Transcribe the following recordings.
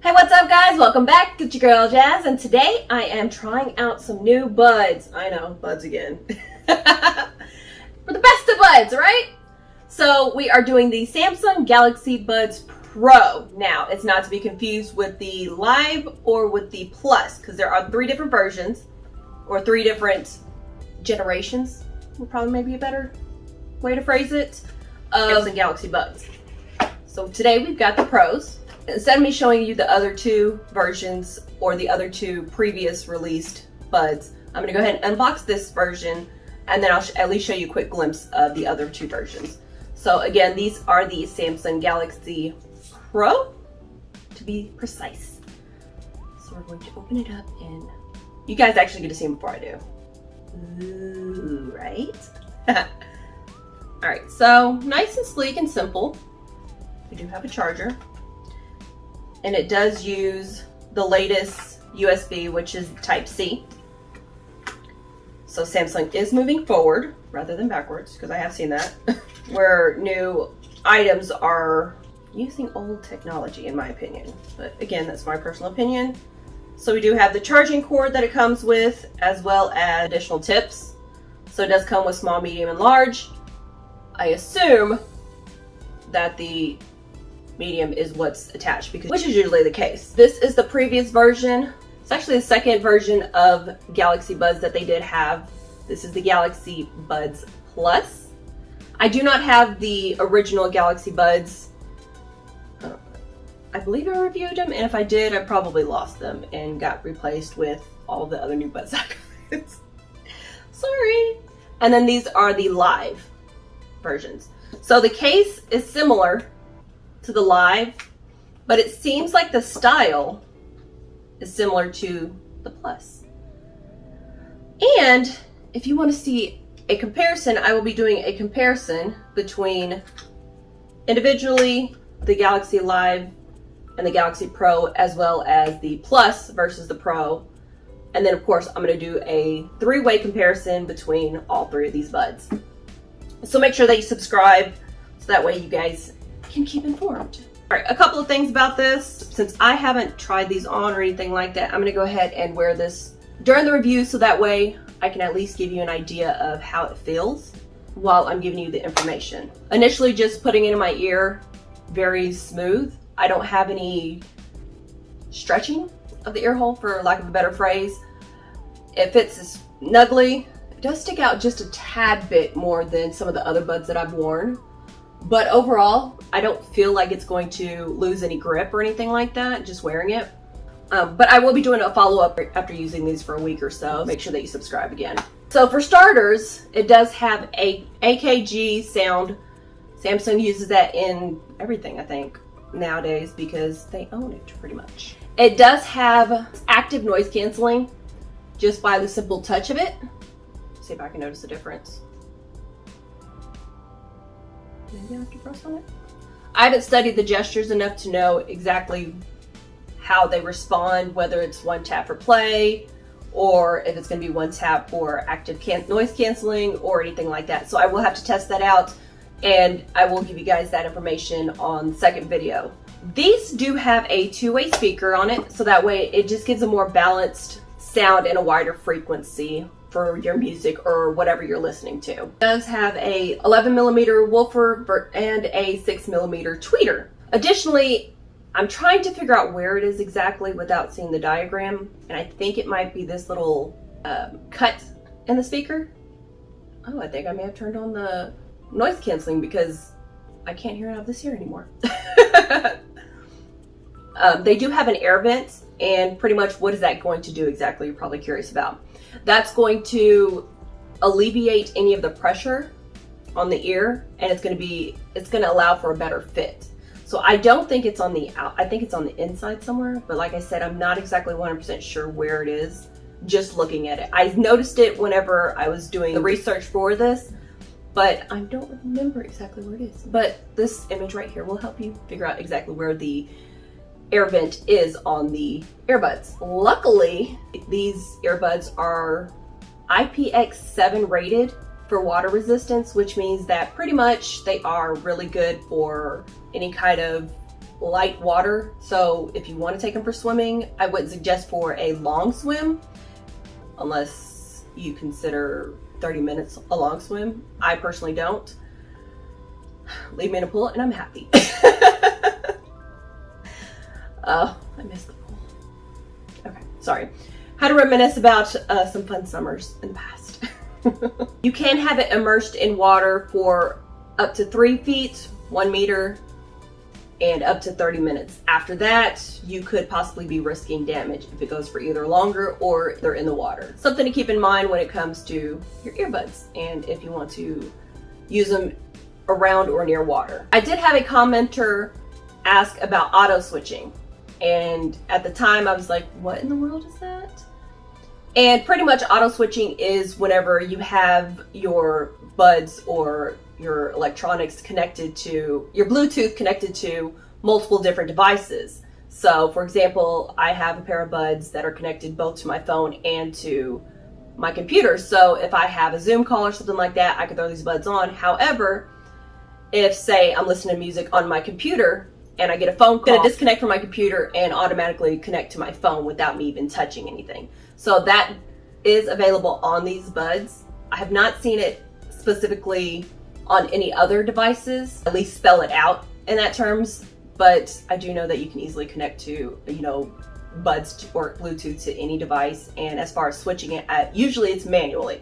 Hey, what's up guys? Welcome back. It's your girl Jazz, and today I am trying out some new buds. I know, buds again. We're the best of buds, right? So we are doing the Samsung Galaxy Buds Pro. Now, it's not to be confused with the Live or with the Plus, because there are three different versions, or three different generations, would probably maybe a better way to phrase it, of Samsung Galaxy Buds. So today we've got the Pros. Instead of me showing you the other two versions or the other two previous released buds, I'm going to go ahead and unbox this version, and then I'll at least show you a quick glimpse of the other two versions. So again, these are the Samsung Galaxy Pro, to be precise. So we're going to open it up, and you guys actually get to see them before I do. Ooh, right? Alright, so nice and sleek and simple. We do have a charger. And it does use the latest USB, which is Type-C. So Samsung is moving forward rather than backwards, because I have seen that, where new items are using old technology, in my opinion. But again, that's my personal opinion. So we do have the charging cord that it comes with, as well as additional tips. So it does come with small, medium, and large. I assume that the medium is what's attached, which is usually the case. This is the previous version. It's actually the second version of Galaxy Buds that they did have. This is the Galaxy Buds Plus. I do not have the original Galaxy Buds. I believe I reviewed them, and if I did, I probably lost them and got replaced with all the other new buds I got. Sorry. And then these are the Live versions. So the case is similar to the Live, but it seems like the style is similar to the Plus. And if you want to see a comparison, I will be doing a comparison between individually the Galaxy Live and the Galaxy Pro, as well as the Plus versus the Pro. And then of course I'm going to do a three-way comparison between all three of these buds. So make sure that you subscribe so that way you guys can keep informed. All right, a couple of things about this. Since I haven't tried these on or anything like that, I'm gonna go ahead and wear this during the review, so that way I can at least give you an idea of how it feels while I'm giving you the information. Initially, just putting it in my ear, very smooth. I don't have any stretching of the ear hole, for lack of a better phrase. It fits snugly. It does stick out just a tad bit more than some of the other buds that I've worn. But overall, I don't feel like it's going to lose any grip or anything like that, just wearing it. But I will be doing a follow-up after using these for a week or so. Make sure that you subscribe again. So for starters, it does have a AKG sound. Samsung uses that in everything, I think, nowadays, because they own it pretty much. It does have active noise canceling just by the simple touch of it. See if I can notice the difference. Maybe I have to press on it. I haven't studied the gestures enough to know exactly how they respond, whether it's one tap for play, or if it's going to be one tap for active noise canceling or anything like that. So I will have to test that out, and I will give you guys that information on the second video. These do have a two-way speaker on it, so that way it just gives a more balanced sound and a wider frequency for your music or whatever you're listening to. It does have a 11mm woofer and a 6mm tweeter. Additionally, I'm trying to figure out where it is exactly without seeing the diagram, and I think it might be this little cut in the speaker. Oh, I think I may have turned on the noise canceling because I can't hear it out of this ear anymore. They do have an air vent, and pretty much what is that going to do exactly, you're probably curious about. That's going to alleviate any of the pressure on the ear, and it's going to allow for a better fit. So I don't think it's on the I think it's on the inside somewhere, but like I said, I'm not exactly 100% sure where it is just looking at it. I noticed it whenever I was doing the research for this, but I don't remember exactly where it is. But this image right here will help you figure out exactly where the air vent is on the earbuds. Luckily, these earbuds are IPX7 rated for water resistance, which means that pretty much they are really good for any kind of light water. So if you want to take them for swimming, I wouldn't suggest for a long swim unless you consider 30 minutes a long swim. I personally don't. Leave me in a pool and I'm happy. Oh, I miss the pool. Okay, sorry. How to reminisce about some fun summers in the past. You can have it immersed in water for up to 3 feet, 1 meter, and up to 30 minutes. After that, you could possibly be risking damage if it goes for either longer or they're in the water. Something to keep in mind when it comes to your earbuds and if you want to use them around or near water. I did have a commenter ask about auto switching, and at the time I was like, what in the world is that? And pretty much auto switching is whenever you have your buds or your electronics connected to, your Bluetooth connected to multiple different devices. So for example, I have a pair of buds that are connected both to my phone and to my computer. So if I have a Zoom call or something like that, I can throw these buds on. However, if say I'm listening to music on my computer and I get a phone call, I'm gonna disconnect from my computer and automatically connect to my phone without me even touching anything. So that is available on these buds. I have not seen it specifically on any other devices, at least spell it out in that terms, but I do know that you can easily connect to, you know, buds or Bluetooth to any device. And as far as switching it, usually it's manually,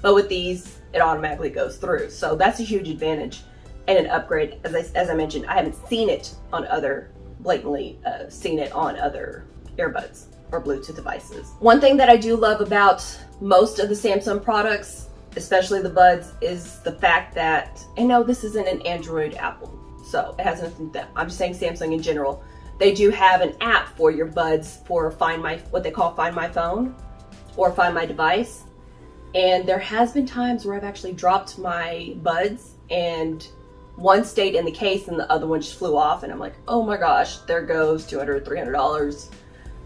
but with these, it automatically goes through. So that's a huge advantage and an upgrade. As I mentioned, I haven't seen it on other, blatantly seen it on other earbuds or Bluetooth devices. One thing that I do love about most of the Samsung products, especially the buds, is the fact that, and no, this isn't an Android Apple, so it has nothing to do. I'm just saying Samsung in general. They do have an app for your buds for what they call Find My Phone or Find My Device. And there has been times where I've actually dropped my buds and one stayed in the case and the other one just flew off, and I'm like, oh my gosh, there goes $200, $300,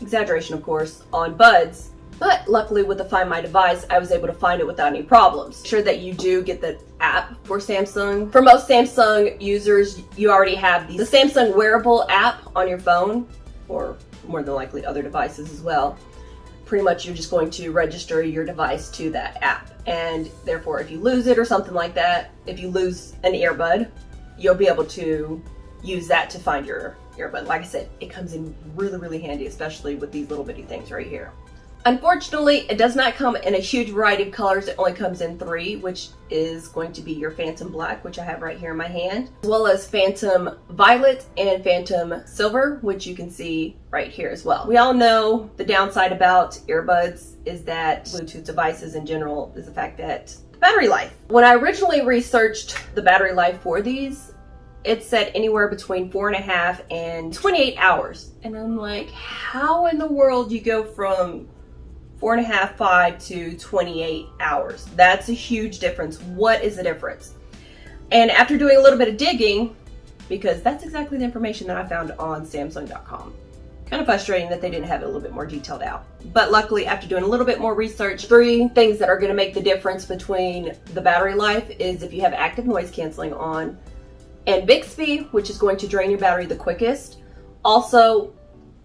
exaggeration of course, on buds. But luckily with the Find My Device, I was able to find it without any problems. Make sure that you do get the app for Samsung. For most Samsung users, you already have the Samsung wearable app on your phone, or more than likely other devices as well. Pretty much you're just going to register your device to that app. And therefore, if you lose it or something like that, if you lose an earbud, you'll be able to use that to find your earbud. Like I said, it comes in really, really handy, especially with these little bitty things right here. Unfortunately, it does not come in a huge variety of colors. It only comes in 3, which is going to be your Phantom Black, which I have right here in my hand, as well as Phantom Violet and Phantom Silver, which you can see right here as well. We all know the downside about earbuds is that Bluetooth devices in general is the fact that the battery life. When I originally researched the battery life for these, it said anywhere between 4.5 and 28 hours. And I'm like, how in the world you go from 4.5, 5 to 28 hours? That's a huge difference. What is the difference? And after doing a little bit of digging, because that's exactly the information that I found on Samsung.com. Kind of frustrating that they didn't have it a little bit more detailed out. But luckily, after doing a little bit more research, 3 things that are going to make the difference between the battery life is if you have active noise canceling on, and Bixby, which is going to drain your battery the quickest. Also,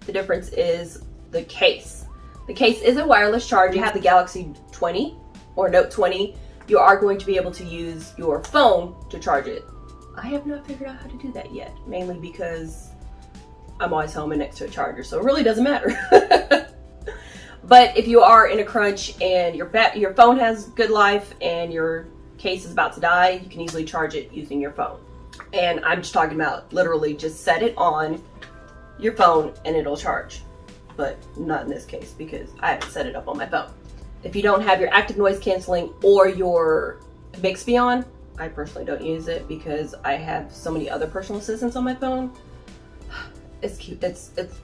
the difference is the case. The case is a wireless charge. You have the Galaxy 20 or Note 20, you are going to be able to use your phone to charge it. I have not figured out how to do that yet, mainly because I'm always home and next to a charger, so it really doesn't matter. But if you are in a crunch and your phone has good life and your case is about to die, you can easily charge it using your phone. And I'm just talking about literally just set it on your phone and it'll charge. But not in this case because I haven't set it up on my phone. If you don't have your active noise canceling or your Bixby on, I personally don't use it because I have so many other personal assistants on my phone. It's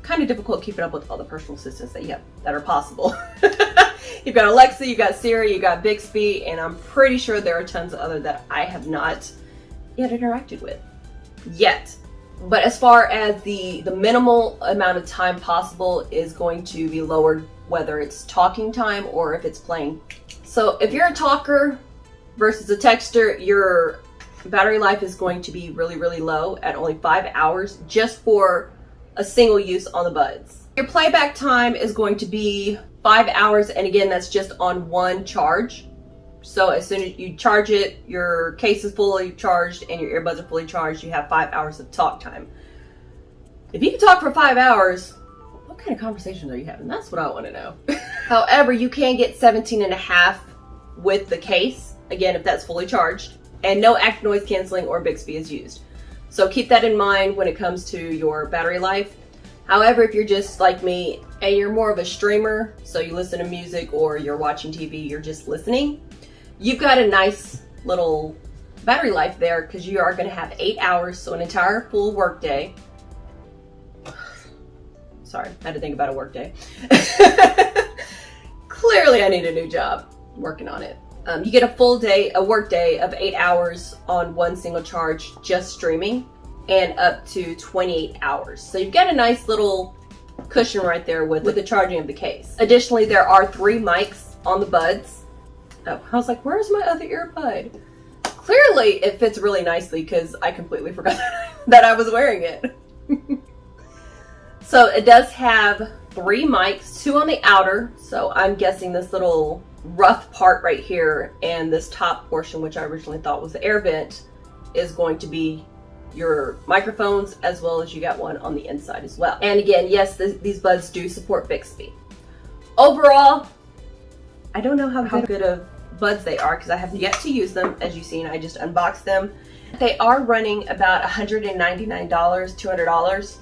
kind of difficult keeping up with all the personal assistants that you have that are possible. You've got Alexa, you've got Siri, you've got Bixby, and I'm pretty sure there are tons of other that I have not yet interacted with yet. But as far as the minimal amount of time possible is going to be lowered, whether it's talking time or if it's playing. So if you're a talker versus a texter, your battery life is going to be really, really low at only 5 hours just for a single use on the buds. Your playback time is going to be 5 hours, and again, that's just on one charge. So as soon as you charge it, your case is fully charged and your earbuds are fully charged, you have 5 hours of talk time. If you can talk for 5 hours, what kind of conversations are you having? That's what I want to know. However, you can get 17.5 with the case, again, if that's fully charged, and no active noise canceling or Bixby is used. So keep that in mind when it comes to your battery life. However, if you're just like me and you're more of a streamer, so you listen to music or you're watching TV, you're just listening, you've got a nice little battery life there because you are going to have 8 hours, so an entire full work day. Sorry, I had to think about a work day. Clearly I need a new job. I'm working on it. You get a full day, a work day of 8 hours on one single charge, just streaming, and up to 28 hours. So you've got a nice little cushion right there with the charging of the case. Additionally, there are 3 mics on the buds. Oh, I was like, where's my other earbud? Clearly it fits really nicely because I completely forgot that I was wearing it. So it does have 3 mics, 2 on the outer. So I'm guessing this little rough part right here and this top portion, which I originally thought was the air vent, is going to be your microphones, as well as you got one on the inside as well. And again, yes, these buds do support Bixby. Overall, I don't know how good of buds they are because I have yet to use them. As you've seen, I just unboxed them. They are running about $199, $200.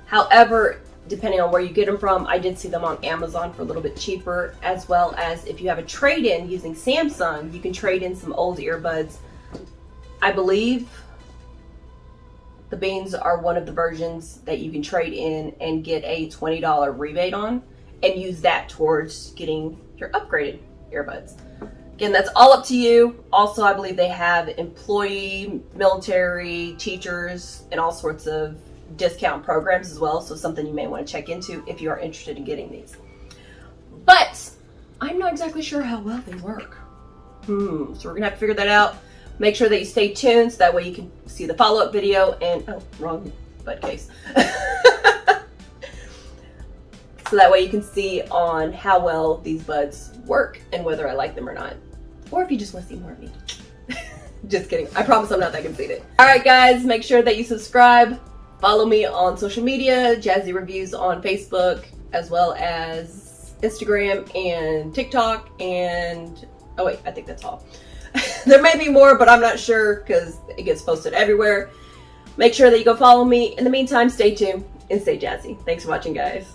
However, depending on where you get them from, I did see them on Amazon for a little bit cheaper, as well as if you have a trade-in using Samsung, you can trade in some old earbuds. I believe the Beans are one of the versions that you can trade in and get a $20 rebate on and use that towards getting your upgraded earbuds. Again, that's all up to you. Also, I believe they have employee, military, teachers, and all sorts of discount programs as well. So something you may want to check into if you are interested in getting these. But I'm not exactly sure how well they work. So we're gonna have to figure that out. Make sure that you stay tuned so that way you can see the follow-up video and, oh, wrong bud case. So that way you can see on how well these buds work and whether I like them or not. Or if you just want to see more of me. Just kidding. I promise I'm not that conceited. Alright guys, make sure that you subscribe. Follow me on social media, Jazzy Reviews on Facebook, as well as Instagram and TikTok, and oh wait, I think that's all. There may be more, but I'm not sure because it gets posted everywhere. Make sure that you go follow me. In the meantime, stay tuned and stay jazzy. Thanks for watching, guys.